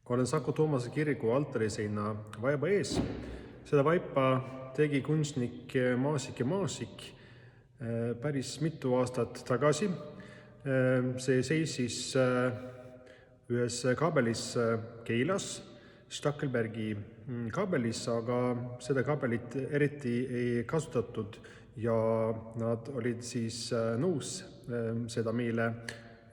Olen Saku Toomase kiriku altariseina vaiba ees. Seda vaipa tegi kunstnik Maasik päris mitu aastat tagasi. See seisis ühes kaabelis Keilas, Stackelbergi kaabelis, aga seda kaabelit eriti ei kasutatud ja nad olid siis nõus seda meile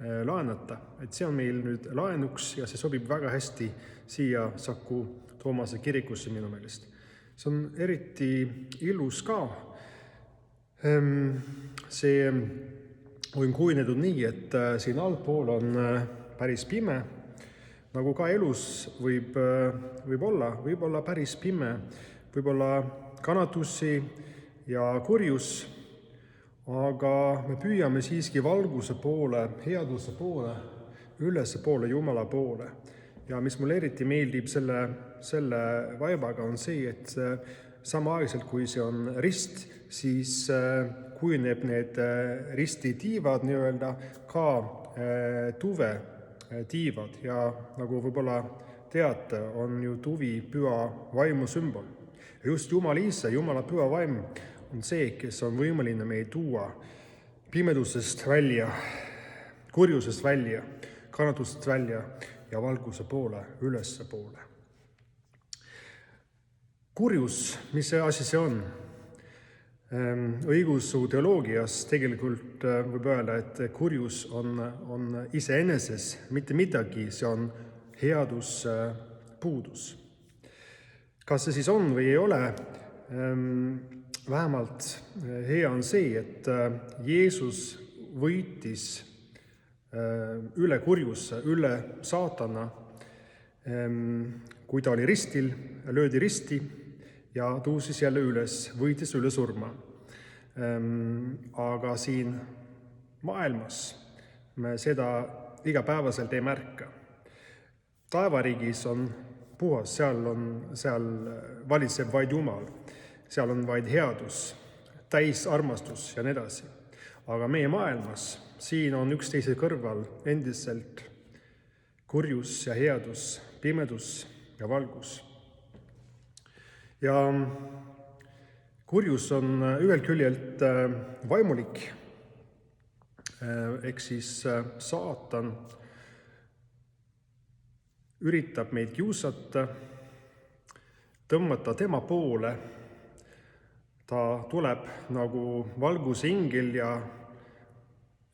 laenata. Et see on meil nüüd laenuks ja see sobib väga hästi siia Saku Toomase kirikusse minu meelest. See on eriti ilus ka. See on kujunenud nii, et siin allpool on päris pime, nagu ka elus võib olla päris pime, võib olla kannatusi ja kurjus, aga me püüame siiski valguse poole, headuse poole, ülesse poole, Jumala poole. Ja mis mulle eriti meeldib selle vaibaga on see, et samaaegselt kui see on rist, siis kujuneb need ristitiivad nii-öelda ka tuve tiivad ja nagu võib-olla teate, on ju tuvi püha vaimu sümbol. Ja just Jumal ise, Jumala püha vaim on see, kes on võimeline meid tuua pimedusest välja, kurjusest välja, kannatustest välja ja valguse poole, ülesse poole. Kurjus, mis see asi see on? Õigeusu teoloogias tegelikult võib öelda, et kurjus on iseeneses mitte midagi, see on headuse puudus. Kas see siis on või ei ole? Vähemalt hea on see, et Jeesus võitis üle kurjuse, üle saatana, kui ta oli ristil, löödi risti ja tõusis jälle üles, võitis üle surma. Aga siin maailmas me seda igapäevaselt ei märka. Taevariigis on puhas, seal valitseb vaid Jumal. Seal on vaid headus, täis armastus ja nii edasi. Aga meie maailmas, siin on üksteise kõrval endiselt kurjus ja headus, pimedus ja valgus. Ja kurjus on ühelt küljelt vaimulik, ehk siis saatan üritab meid kiusata, tõmmata tema poole. Ta tuleb nagu valguse ingel ja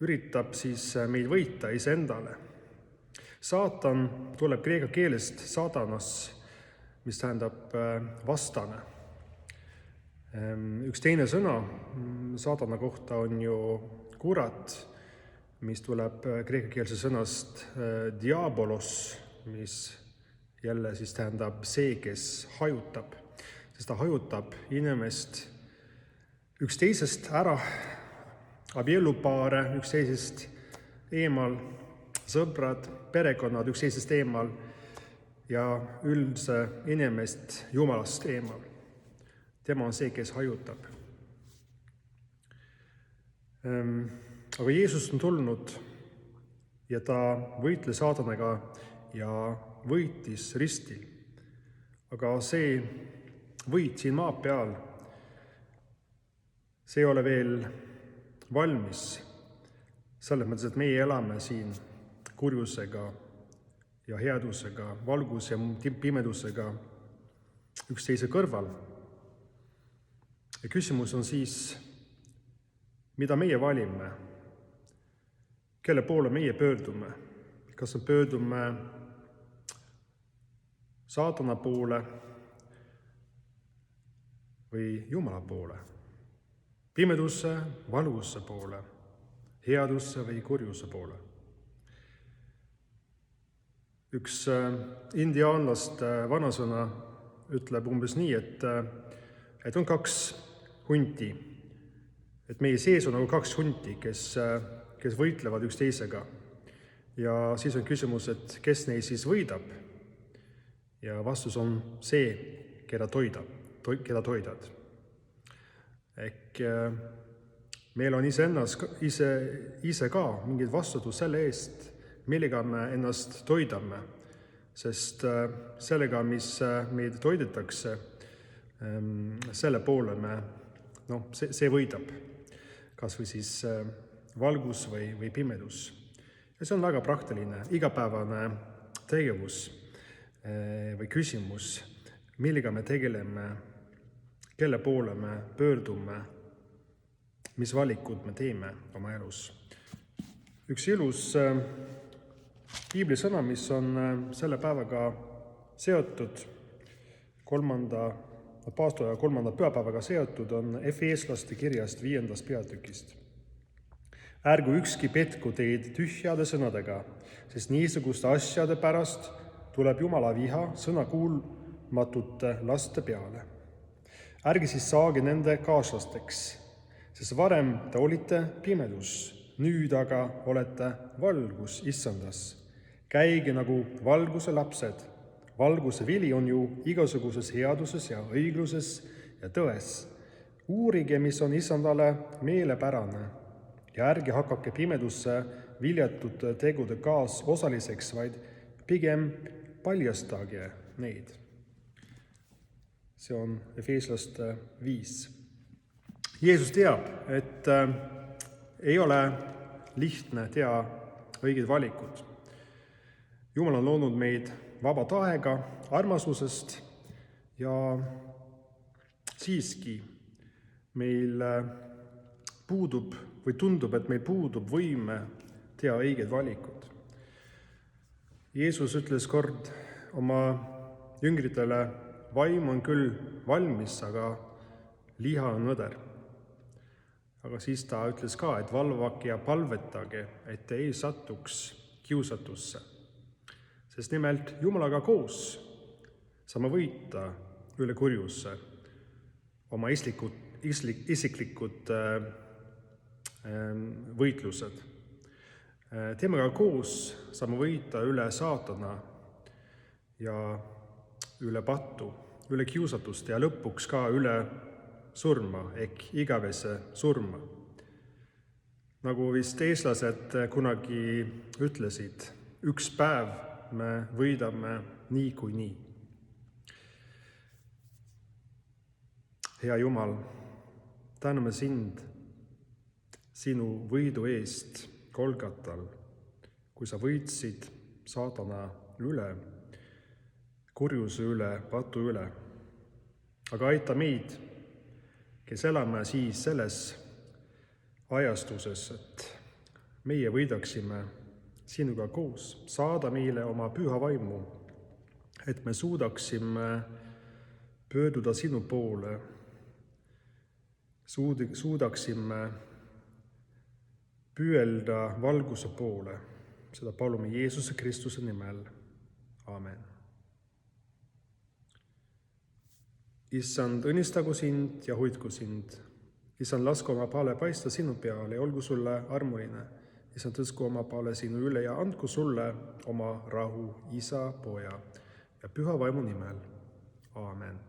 üritab siis meid võita iseendale. Saatan tuleb kreeka keelest saatanas, mis tähendab vastane. Üks teine sõna saatana kohta on ju kurat, mis tuleb kreekakeelse sõnast diabolos, mis jälle siis tähendab see, kes hajutab. Sest ta hajutab inimest üksteisest ära, abielupaare üksteisest eemal, sõbrad, perekonnad üksteisest eemal ja üldse inimest Jumalast eemal. Tema on see, kes hajutab. Aga Jeesus on tulnud ja ta võitles saatanaga ja võitis ristil. Aga see võit siin maa peal, see ei ole veel valmis. Selles mõttes, et meie elame siin kurjusega ja headusega, valgus ja pimedusega üksteise kõrval. Ja küsimus on siis, mida meie valime? Kelle poole meie pöördume? Kas me pöördume saatana poole või Jumala poole? Pimedusse, valgusse poole, headusse või kurjuse poole? Üks indiaanlaste vanasõna ütleb umbes nii, et on kaks hunti. Et meie sees on nagu kaks hunti, kes võitlevad üksteisega. Ja siis on küsimus, et kes neid siis võidab? Ja vastus on see, keda toidad. Ehk meil on ise ka mingid vastutus selle eest, millega me ennast toidame. sest sellega, mis meid toidetakse, selle poole see võidab, kas või siis valgus või pimedus. Ja see on väga praktiline, igapäevane tegevus või küsimus, millega me tegeleme, kelle poole me pöördume, mis valikud me teeme oma elus. Üks ilus piiblisõna, mis on selle päevaga seotud, paastoja 3. pühapäevaga seotud, on Efeeslaste kirjast 5. peatükist. Ärgu ükski petku teid tühjade sõnadega, sest niisuguste asjade pärast tuleb Jumala viha sõnakuulmatute laste peale. Ärge siis saage nende kaaslasteks, sest varem te olite pimedus, nüüd aga olete valgus issandas. Käige nagu valguse lapsed. Valguse vili on ju igasuguses headuses ja õigluses ja tões. Uurige, mis on issandale meelepärane, ja ärge hakake pimedusse viljatud tegude kaasosaliseks, vaid pigem paljastage neid. See on Efeeslaste 5. Jeesus teab, et ei ole lihtne teha õiged valikud. Jumal on loonud meid vaba tahega, armasusest ja siiski meil puudub või tundub, et meil puudub võime teha õiged valikud. Jeesus ütles kord oma jüngritele, vaim on küll valmis, aga liha on õder. Aga siis ta ütles ka, et valvake ja palvetage, et te ei satuks kiusatusse. Sest nimelt Jumalaga koos saame võita üle kurjuse oma isiklikud võitlused. Temaga koos saame võita üle saatana ja üle pattu, üle kiusatuste ja lõpuks ka üle surma ehk igavese surma. Nagu vist eestlased kunagi ütlesid, üks päev me võidame niikuinii. Hea Jumal, täname sind sinu võidu eest Golgatal, kui sa võitsid saatana üle, kurjuse üle, patu üle. Aga aita meid, kes elame siis selles ajastuses, et meie võidaksime sinuga koos, saada meile oma püha vaimu, et me suudaksime pöörduda sinu poole, suudaksime püüelda valguse poole. Seda palume Jeesuse Kristuse nimel. Amen. Issand, õnnistagu sind ja hoidku sind. Issand, lasku oma paale paista sinu peale ja olgu sulle armuline. Issand, tõsku oma paale sinu üle ja andku sulle oma rahu Isa, Poja ja Püha Vaimu nimel. Amen.